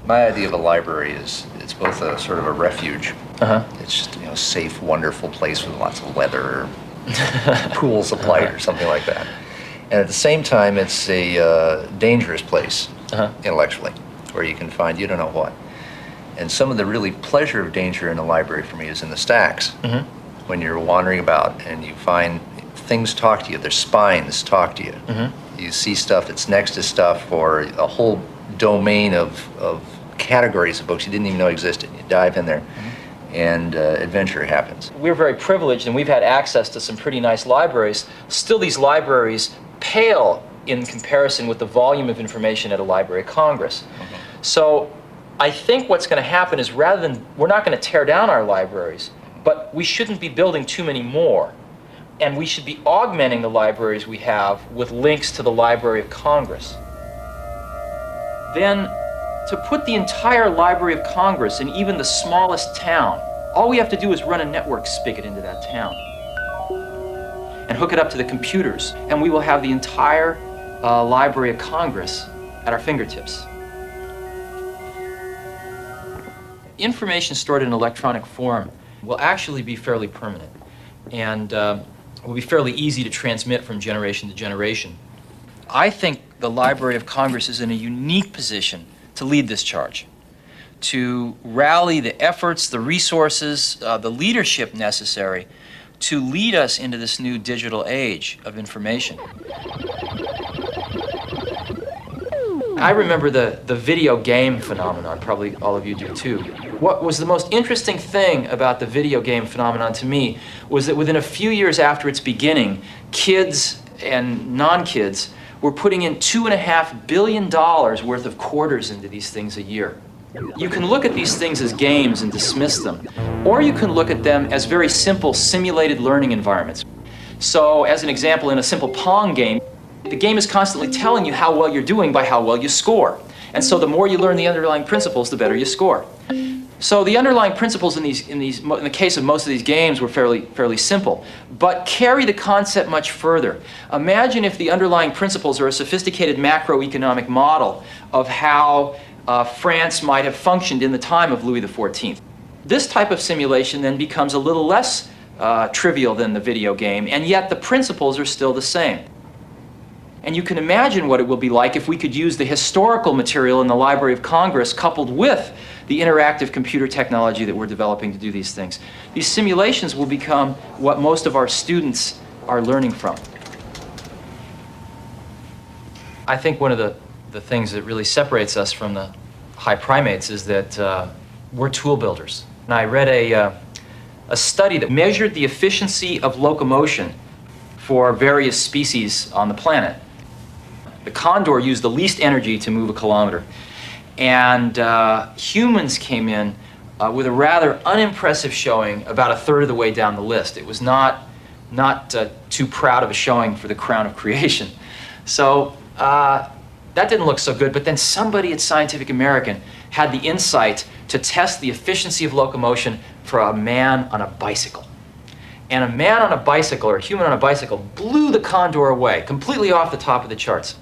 My idea of a library is it's both a sort of a refuge. Uh-huh. It's just, you know, a safe, wonderful place with lots of leather, pools of light or something like that. And at the same time, it's a dangerous place intellectually, where you can find you don't know what. And some of the really pleasure of danger in a library for me is in the stacks. When you're wandering about and you find things talk to you, their spines talk to you. You see stuff that's next to stuff, or a whole domain of categories of books you didn't even know existed. You dive in there and adventure happens. We're very privileged and we've had access to some pretty nice libraries. Still, these libraries pale in comparison with the volume of information at a Library of Congress. So I think what's going to happen is, rather than, we're not going to tear down our libraries, but we shouldn't be building too many more. And we should be augmenting the libraries we have with links to the Library of Congress. Then, to put the entire Library of Congress in even the smallest town, all we have to do is run a network spigot into that town and hook it up to the computers, and we will have the entire Library of Congress at our fingertips. Information stored in electronic form will actually be fairly permanent and will be fairly easy to transmit from generation to generation. I think the Library of Congress is in a unique position to lead this charge, to rally the efforts, the resources, the leadership necessary to lead us into this new digital age of information. I remember the video game phenomenon, probably all of you do too. What was the most interesting thing about the video game phenomenon to me was that within a few years after its beginning, kids and non-kids were putting in $2.5 billion worth of quarters into these things a year. You can look at these things as games and dismiss them, or you can look at them as very simple simulated learning environments. So, as an example, in a simple Pong game, the game is constantly telling you how well you're doing by how well you score. And so the more you learn the underlying principles, the better you score. So the underlying principles in the case of most of these games were fairly simple, but carry the concept much further. Imagine if the underlying principles are a sophisticated macroeconomic model of how France might have functioned in the time of Louis XIV. This type of simulation then becomes a little less trivial than the video game, and yet the principles are still the same. And you can imagine what it will be like if we could use the historical material in the Library of Congress coupled with the interactive computer technology that we're developing to do these things. These simulations will become what most of our students are learning from. I think one of the things that really separates us from the high primates is that we're tool builders. And I read a study that measured the efficiency of locomotion for various species on the planet. The condor used the least energy to move a kilometer. And humans came in with a rather unimpressive showing about a third of the way down the list. It was not too proud of a showing for the crown of creation. So that didn't look so good, but then somebody at Scientific American had the insight to test the efficiency of locomotion for a man on a bicycle. And a man on a bicycle, or a human on a bicycle, blew the condor away, completely off the top of the charts.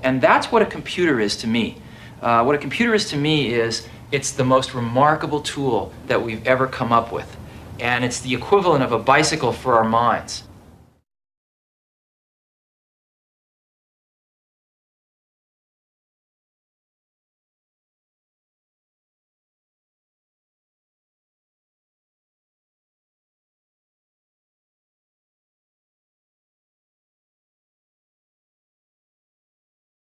And that's what a computer is to me. What a computer is to me is, it's the most remarkable tool that we've ever come up with. And it's the equivalent of a bicycle for our minds.